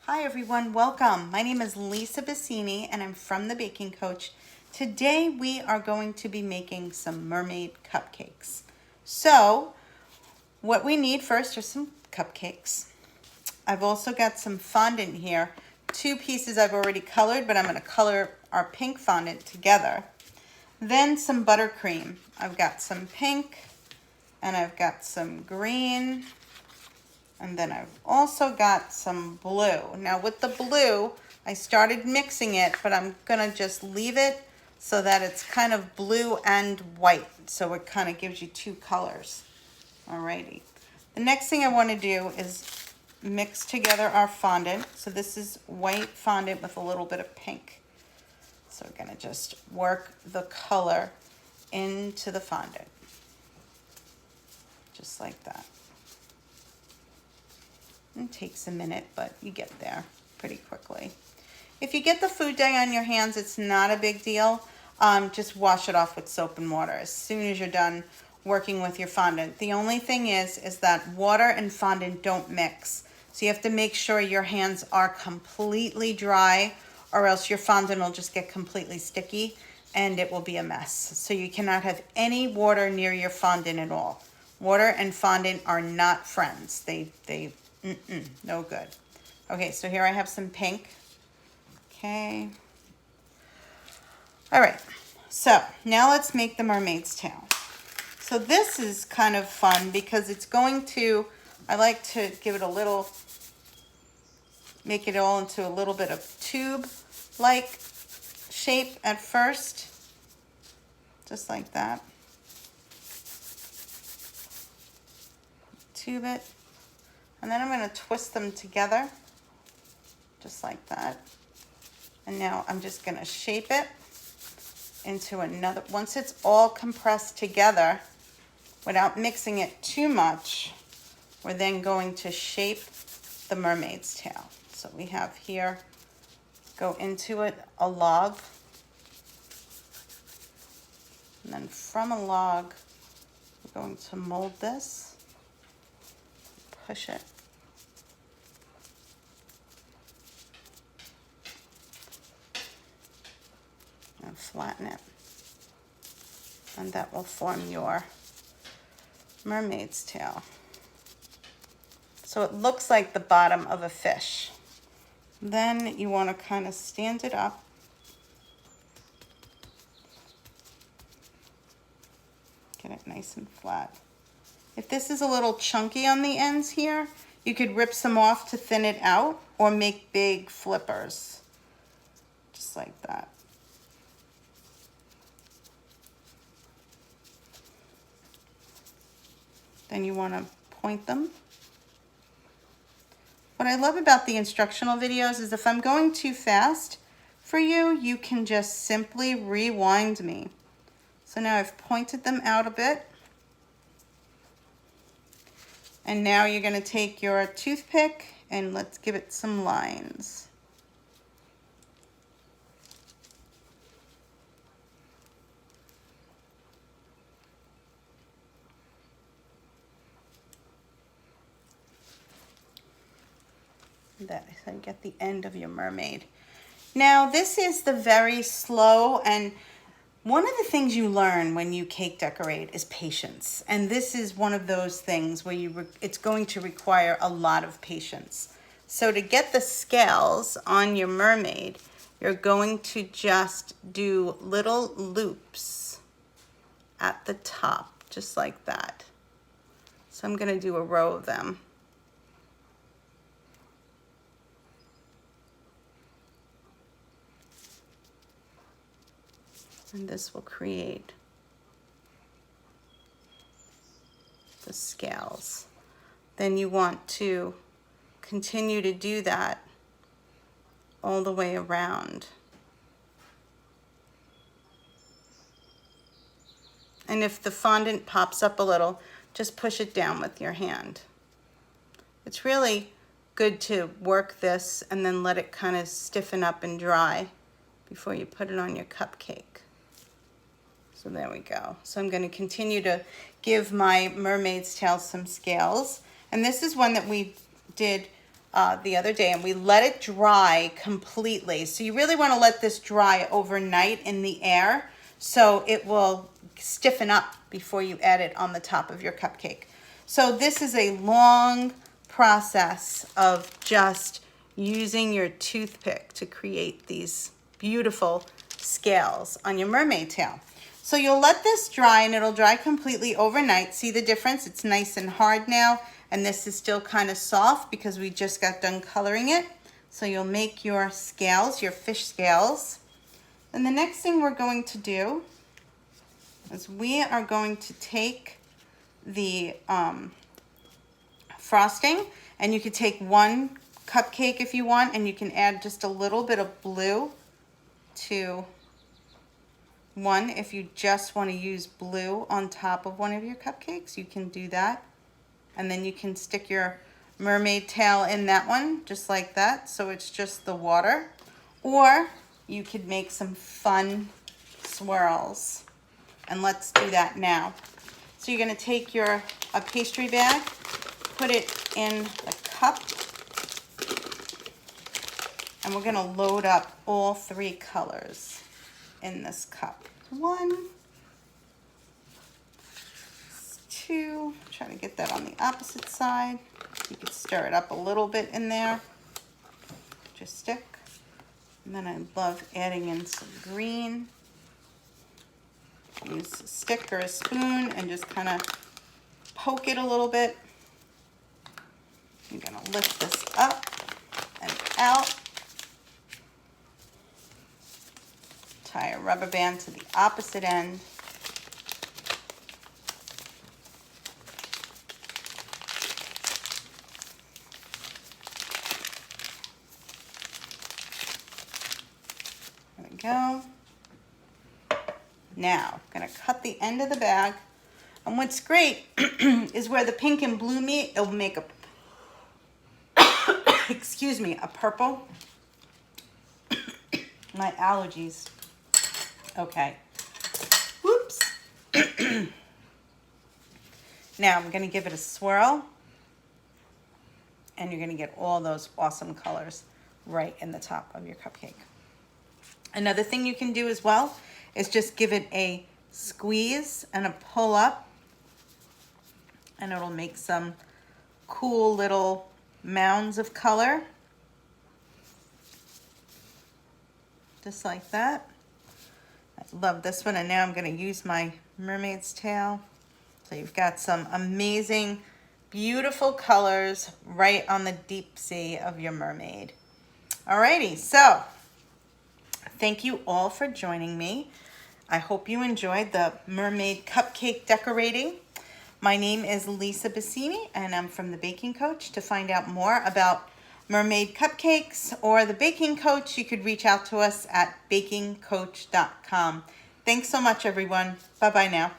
Hi everyone, welcome. My name is Lisa Bassini and I'm from The Baking Coach. Today we are going to be making some mermaid cupcakes. So what we need first are some cupcakes. I've also got some fondant here. 2 pieces I've already colored, but I'm going to color our pink fondant together. Then some buttercream. I've got some pink and I've got some green. And then I've also got some blue. Now with the blue, I started mixing it, but I'm gonna just leave it so that it's kind of blue and white. So it kind of gives you 2 colors. Alrighty. The next thing I wanna do is mix together our fondant. So this is white fondant with a little bit of pink. So we're gonna just work the color into the fondant. Just like that. It takes a minute, but you get there pretty quickly. If you get the food dye on your hands, it's not a big deal. Just wash it off with soap and water as soon as you're done working with your fondant. The only thing is that water and fondant don't mix. So you have to make sure your hands are completely dry, or else your fondant will just get completely sticky and it will be a mess. So you cannot have any water near your fondant at all. Water and fondant are not friends. No good. Okay, so here I have some pink. Okay. All right, so now let's make the mermaid's tail. So this is kind of fun because it's going to, I like to give it a little, make it all into a little bit of tube-like shape at first. Just like that. Tube it. And then I'm going to twist them together, just like that. And now I'm just going to shape it into another. Once it's all compressed together, without mixing it too much, we're then going to shape the mermaid's tail. So we have here, go into it, a log. And then from a log, we're going to mold this, push it. And flatten it, and that will form your mermaid's tail. So it looks like the bottom of a fish. Then you want to kind of stand it up, get it nice and flat. If this is a little chunky on the ends here, you could rip some off to thin it out or make big flippers, just like that. Then you want to point them. What I love about the instructional videos is if I'm going too fast for you, you can just simply rewind me. So now I've pointed them out a bit. And now you're going to take your toothpick and let's give it some lines. That is how you get the end of your mermaid. Now this is the very slow, and one of the things you learn when you cake decorate is patience. And this is one of those things where it's going to require a lot of patience. So to get the scales on your mermaid, you're going to just do little loops at the top, just like that. So I'm going to do a row of them. And this will create the scales. Then you want to continue to do that all the way around. And if the fondant pops up a little, just push it down with your hand. It's really good to work this and then let it kind of stiffen up and dry before you put it on your cupcake. So there we go. So I'm going to continue to give my mermaid's tail some scales. And this is one that we did the other day, and we let it dry completely. So you really want to let this dry overnight in the air so it will stiffen up before you add it on the top of your cupcake. So this is a long process of just using your toothpick to create these beautiful scales on your mermaid tail. So you'll let this dry, and it'll dry completely overnight. See the difference? It's nice and hard now, and this is still kind of soft because we just got done coloring it. So you'll make your scales, your fish scales. And the next thing we're going to do is we are going to take the frosting, and you could take one cupcake if you want, and you can add just a little bit of blue to one. If you just want to use blue on top of one of your cupcakes, you can do that. And then you can stick your mermaid tail in that one, just like that, so it's just the water. Or you could make some fun swirls. And let's do that now. So you're going to take a pastry bag, put it in the cup, and we're going to load up all 3 colors in this cup. 1, 2, try to get that on the opposite side. You could stir it up a little bit in there. Just stick. And then I love adding in some green. Use a stick or a spoon and just kind of poke it a little bit. I'm going to lift this up and out. Tie a rubber band to the opposite end. There we go. Now, I'm going to cut the end of the bag. And what's great is where the pink and blue meet, it'll make a, excuse me, a purple. My allergies. Okay. Whoops. Now I'm going to give it a swirl. And you're going to get all those awesome colors right in the top of your cupcake. Another thing you can do as well is just give it a squeeze and a pull up, and it'll make some cool little mounds of color. Just like that. I love this one, and now I'm going to use my mermaid's tail. So you've got some amazing, beautiful colors right on the deep sea of your mermaid. Alrighty, so thank you all for joining me. I hope you enjoyed the mermaid cupcake decorating. My name is Lisa Bassini, and I'm from The Baking Coach. To find out more about mermaid cupcakes or The Baking Coach, you could reach out to us at bakingcoach.com. Thanks so much, everyone. Bye-bye now.